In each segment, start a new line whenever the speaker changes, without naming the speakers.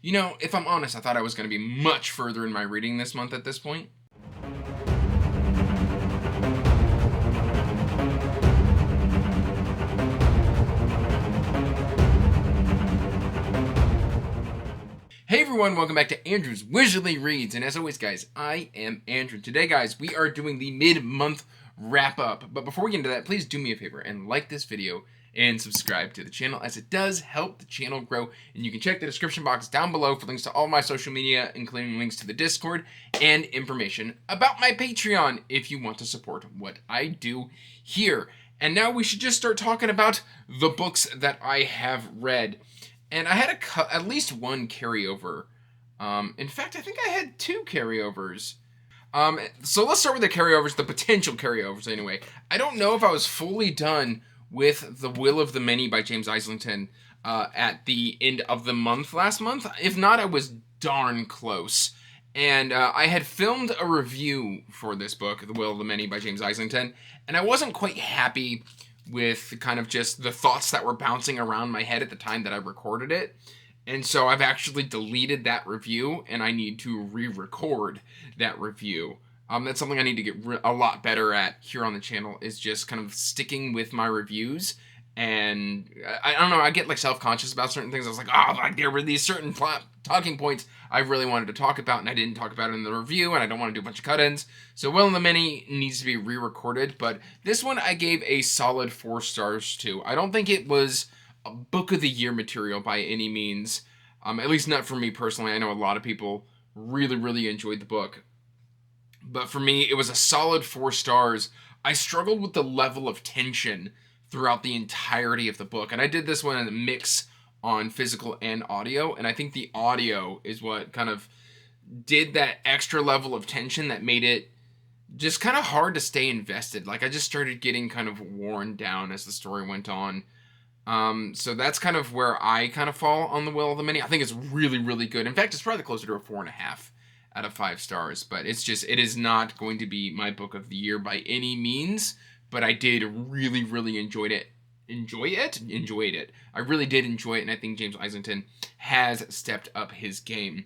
You know, if I'm honest, I thought I was going to be much further in my reading this month at this point. Hey everyone, welcome back to Andrew's Wizardly Reads, and as always guys, I am Andrew. Today guys, we are doing the mid-month wrap-up, but before we get into that, please do me a favor and like this video and subscribe to the channel, as it does help the channel grow. And you can check the description box down below for links to all my social media, including links to the Discord and information about my Patreon if you want to support what I do here. And now we should just start talking about the books that I have read. And I had at least one carryover. In fact, I think I had two carryovers. So let's start with the carryovers, the potential carryovers anyway. I don't know if I was fully done with The Will of the Many by James Islington at the end of the month last month. If not, I was darn close. And I had filmed a review for this book, The Will of the Many by James Islington, and I wasn't quite happy with kind of just the thoughts that were bouncing around my head at the time that I recorded it. And so I've actually deleted that review, and I need to re-record that review. That's something I need to get a lot better at here on the channel, is just kind of sticking with my reviews. And I don't know, I get like self-conscious about certain things. I was like, oh, like there were these certain talking points I really wanted to talk about, and I didn't talk about it in the review, and I don't want to do a bunch of cut-ins. So Will of the Many needs to be re-recorded, but this one I gave a solid 4 stars to. I don't think it was a book of the year material by any means, at least not for me personally. I know a lot of people really enjoyed the book, but for me it was a solid 4 stars. I struggled with the level of tension throughout the entirety of the book, and I did this one in a mix on physical and audio, and I think the audio is what kind of did that extra level of tension that made it just kind of hard to stay invested. Like I just started getting kind of worn down as the story went on. So that's kind of where I kind of fall on The Will of the Many. I think it's really good. In fact, it's probably closer to a 4.5 out of 5 stars, but it is not going to be my book of the year by any means, but I did really enjoyed it. Enjoyed it. I really did enjoy it, and I think James Islington has stepped up his game.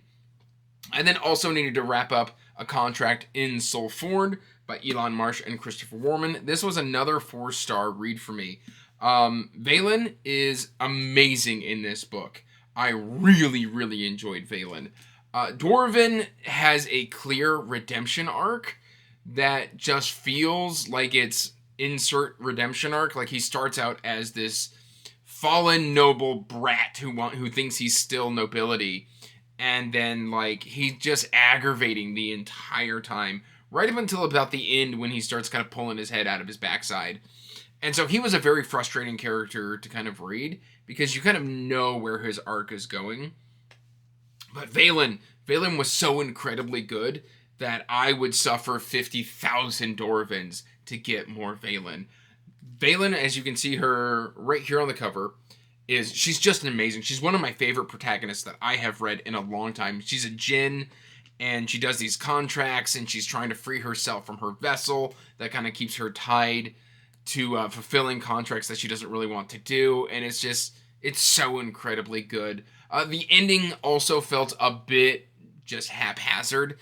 I then also needed to wrap up A Contract in Soul Ford by Elon Marsh and Christopher Warman. This was another 4-star read for me. Valen is amazing in this book. I really enjoyed Valen. Dwarven has a clear redemption arc that just feels like it's insert redemption arc. Like he starts out as this fallen noble brat who thinks he's still nobility, and then like he's just aggravating the entire time, right up until about the end when he starts kind of pulling his head out of his backside. And so he was a very frustrating character to kind of read, because you kind of know where his arc is going. But Valen was so incredibly good that I would suffer 50,000 Dwarvens to get more Valen. Valen, as you can see her right here on the cover, she's just amazing. She's one of my favorite protagonists that I have read in a long time. She's a djinn, and she does these contracts, and she's trying to free herself from her vessel that kind of keeps her tied to fulfilling contracts that she doesn't really want to do, and it's so incredibly good. The ending also felt a bit just haphazard.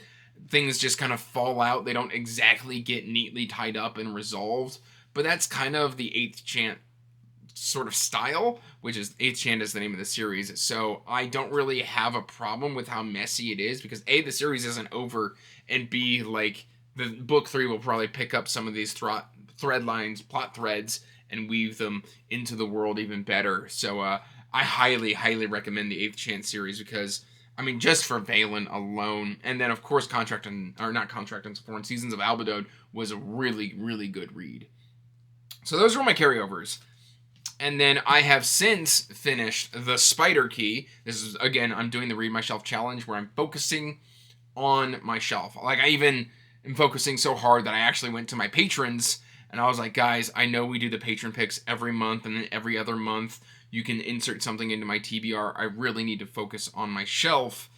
Things just kind of fall out. They don't exactly get neatly tied up and resolved, but that's kind of the 8th Chant sort of style, which is 8th Chant is the name of the series. So I don't really have a problem with how messy it is, because A, the series isn't over, and B, like the book 3 will probably pick up some of these thread lines, plot threads, and weave them into the world even better. So I highly recommend the 8th Chant series, because I mean, just for Valen alone, and then of course Seasons of Albadode was a really good read. So those were my carryovers. And then I have since finished The Spider Key. This is, again, I'm doing the Read My Shelf challenge where I'm focusing on my shelf. Like, I even am focusing so hard that I actually went to my patrons, and I was like, guys, I know we do the patron picks every month, and then every other month you can insert something into my TBR. I really need to focus on my shelf.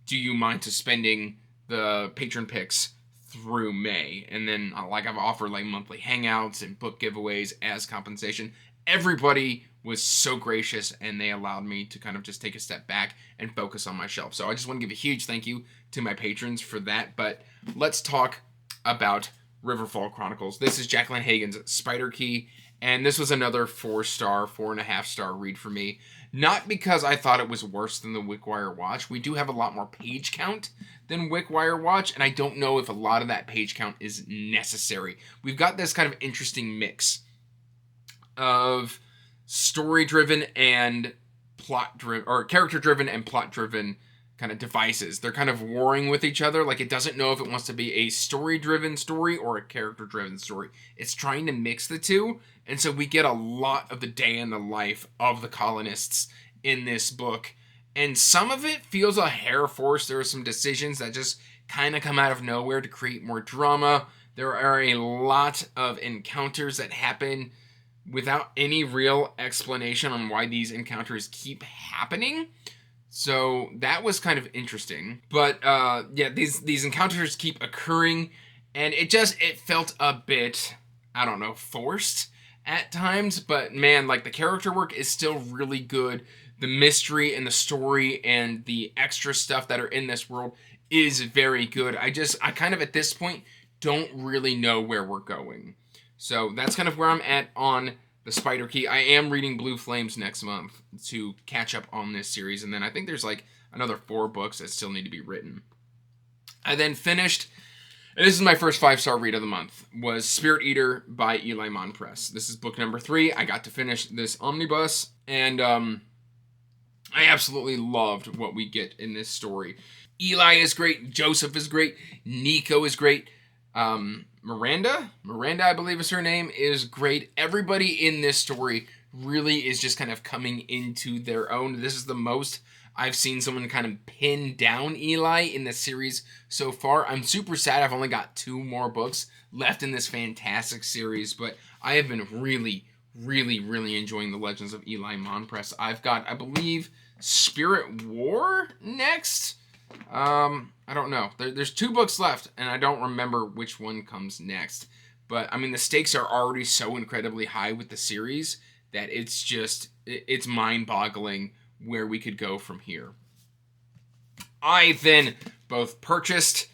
Do you mind suspending the patron picks through May? And then I've offered like monthly hangouts and book giveaways as compensation. Everybody was so gracious, and they allowed me to kind of just take a step back and focus on my shelf. So I just want to give a huge thank you to my patrons for that. But let's talk about Riverfall Chronicles. This is Jacqueline Hagan's Spider Key, and this was another 4-star, 4.5-star read for me. Not because I thought it was worse than the Wickwire Watch. We do have a lot more page count than Wickwire Watch, and I don't know if a lot of that page count is necessary. We've got this kind of interesting mix of story-driven and plot-driven, or character-driven and plot-driven kind of devices. They're kind of warring with each other. Like, it doesn't know if it wants to be a story-driven story or a character-driven story. It's trying to mix the two, and so we get a lot of the day in the life of the colonists in this book. And some of it feels a hair forced. There are some decisions that just kind of come out of nowhere to create more drama. There are a lot of encounters that happen without any real explanation on why these encounters keep happening. So that was kind of interesting. But yeah, these encounters keep occurring, and it felt a bit, I don't know, forced at times. But man, like, the character work is still really good. The mystery and the story and the extra stuff that are in this world is very good. I kind of at this point don't really know where we're going. So that's kind of where I'm at on the Spider Key. I am reading Blue Flames next month to catch up on this series, and then I think there's like another 4 books that still need to be written. I then finished, and this is my first 5-star read of the month, was Spirit Eater by Eli Mon Press. This is book number 3. I got to finish this omnibus, and I absolutely loved what we get in this story. Eli is great. Joseph is great. Nico is great. Miranda, I believe is her name, is great. Everybody in this story really is just kind of coming into their own. This is the most I've seen someone kind of pin down Eli in the series so far. I'm super sad I've only got 2 more books left in this fantastic series, but I have been really enjoying the Legends of Eli Mon Press. I've got, I believe, Spirit War next. I don't know. There's 2 books left, and I don't remember which one comes next. But, I mean, the stakes are already so incredibly high with the series that it's mind-boggling where we could go from here. I then both purchased,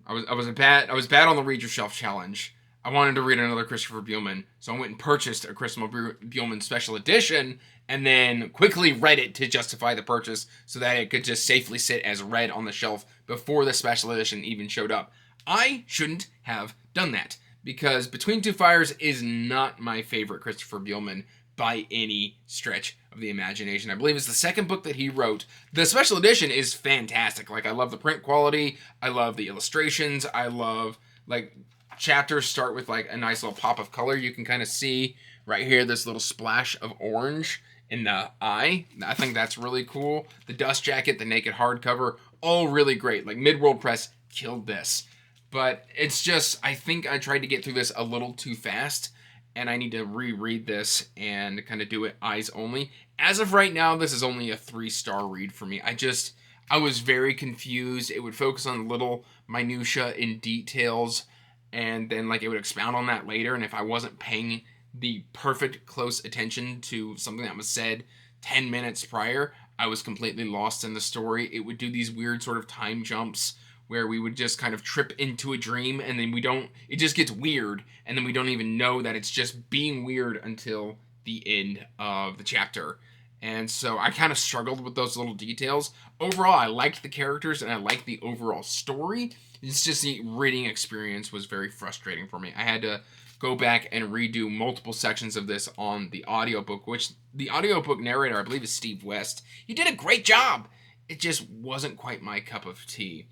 I was bad on the Read Your Shelf challenge. I wanted to read another Christopher Buehlman, so I went and purchased a Christopher Buehlman special edition, and then quickly read it to justify the purchase so that it could just safely sit as read on the shelf before the special edition even showed up. I shouldn't have done that, because Between Two Fires is not my favorite Christopher Buehlman by any stretch of the imagination. I believe it's the second book that he wrote. The special edition is fantastic. Like, I love the print quality. I love the illustrations. I love, like, chapters start with, like, a nice little pop of color. You can kind of see right here this little splash of orange in the eye. I think that's really cool. The dust jacket, the naked hardcover, all really great. Like, Midworld Press killed this. But it's just, I think I tried to get through this a little too fast, and I need to reread this and kind of do it eyes only. As of right now, this is only a 3-star read for me. I was very confused. It would focus on little minutia in details, and then, like, it would expound on that later, and if I wasn't paying the perfect close attention to something that was said 10 minutes prior, I was completely lost in the story. It would do these weird sort of time jumps where we would just kind of trip into a dream, and then it just gets weird, and then we don't even know that it's just being weird until the end of the chapter. And so I kind of struggled with those little details. Overall, I liked the characters, and I liked the overall story. It's just the reading experience was very frustrating for me. I had to go back and redo multiple sections of this on the audiobook, which the audiobook narrator, I believe, is Steve West. He did a great job. It just wasn't quite my cup of tea.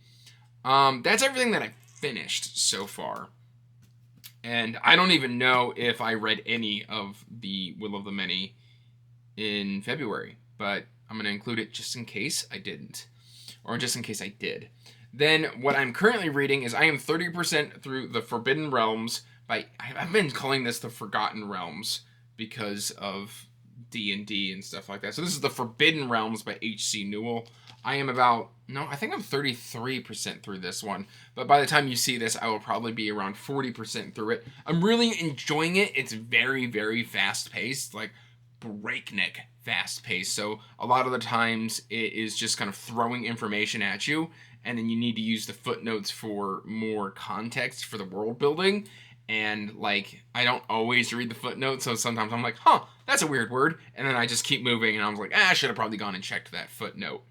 That's everything that I finished so far. And I don't even know if I read any of the Will of the Many in February, but I'm going to include it just in case I didn't, or just in case I did. Then what I'm currently reading is I am 30% through The Forbidden Realms by, I've been calling this The Forgotten Realms because of D&D and stuff like that. So this is The Forbidden Realms by H.C. Newell. I am I think I'm 33% through this one. But by the time you see this, I will probably be around 40% through it. I'm really enjoying it. It's very, very fast-paced. Like, breakneck fast pace. So a lot of the times it is just kind of throwing information at you, and then you need to use the footnotes for more context for the world building. And like, I don't always read the footnotes, so sometimes I'm like, huh, that's a weird word, and then I just keep moving, and I was like, I should have probably gone and checked that footnote.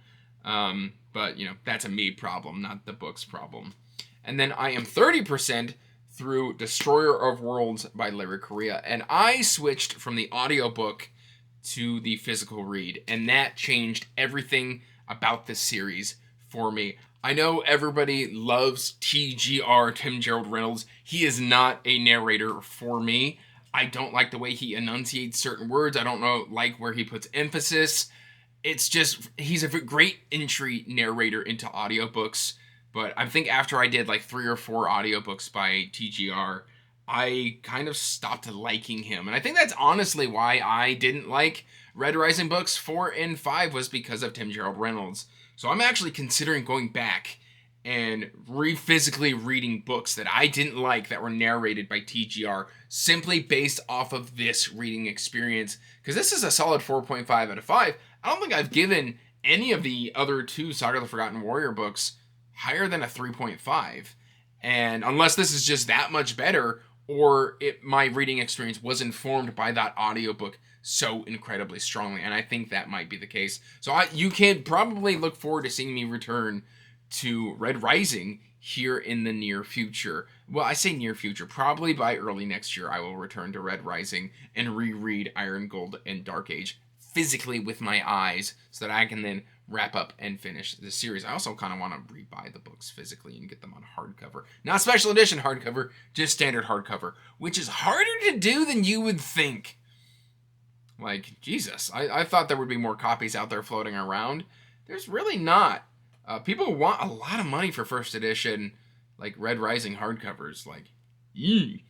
But you know, that's a me problem, not the book's problem. And then I am 30% through Destroyer of Worlds by Larry Correia, and I switched from the audiobook to the physical read, and that changed everything about this series for me. I know everybody loves TGR, Tim Gerald Reynolds. He is not a narrator for me. I don't like the way he enunciates certain words. I don't like where he puts emphasis. It's just, he's a great entry narrator into audiobooks, but I think after I did like 3 or 4 audiobooks by TGR, I kind of stopped liking him. And I think that's honestly why I didn't like Red Rising books 4 and 5, was because of Tim Gerald Reynolds. So I'm actually considering going back and physically reading books that I didn't like that were narrated by TGR, simply based off of this reading experience. Because this is a solid 4.5 out of 5. I don't think I've given any of the other 2 Saga of the Forgotten Warrior books higher than a 3.5. And unless this is just that much better, or my reading experience was informed by that audiobook so incredibly strongly, and I think that might be the case. So you can probably look forward to seeing me return to Red Rising here in the near future. Well, I say near future, probably by early next year I will return to Red Rising and reread Iron Gold and Dark Age physically with my eyes, so that I can then wrap up and finish the series. I also kind of want to rebuy the books physically and get them on hardcover. Not special edition hardcover, just standard hardcover, which is harder to do than you would think. Like, Jesus, I thought there would be more copies out there floating around. There's really not. People want a lot of money for first edition, like, Red Rising hardcovers. Like, yee.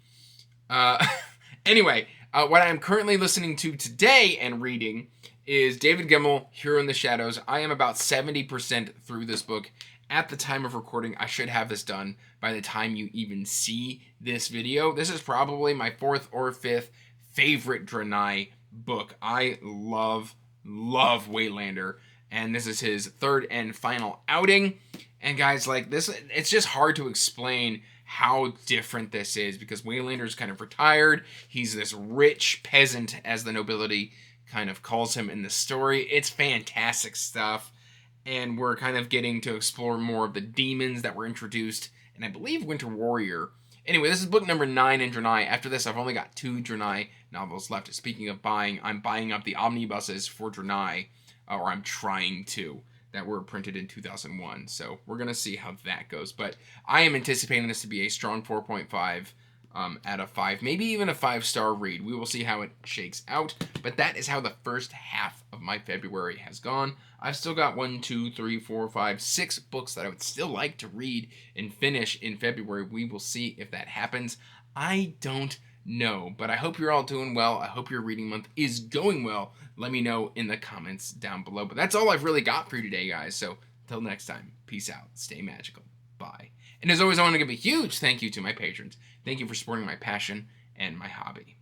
Anyway, what I am currently listening to today and reading is David Gemmell, Hero in the Shadows. I am about 70% through this book. At the time of recording, I should have this done by the time you even see this video. This is probably my 4th or 5th favorite Draenei book. I love Waylander, and this is his 3rd and final outing. And guys, like this, it's just hard to explain how different this is, because Waylander's kind of retired. He's this rich peasant, as the nobility kind of calls him in the story. It's fantastic stuff, and we're kind of getting to explore more of the demons that were introduced, and I believe Winter Warrior. Anyway, this is book number 9 in Draenei. After this, I've only got 2 Draenei novels left. Speaking of buying, I'm buying up the omnibuses for Draenei, or I'm trying to, that were printed in 2001. So we're going to see how that goes. But I am anticipating this to be a strong 4.5 out of 5, maybe even a 5-star read. We will see how it shakes out. But that is how the first half of my February has gone. I've still got 1, 2, 3, 4, 5, 6 books that I would still like to read and finish in February. We will see if that happens. I don't know, but I hope you're all doing well. I hope your reading month is going well. Let me know in the comments down below. But that's all I've really got for you today, guys. So until next time, peace out. Stay magical. Bye. And as always, I want to give a huge thank you to my patrons. Thank you for supporting my passion and my hobby.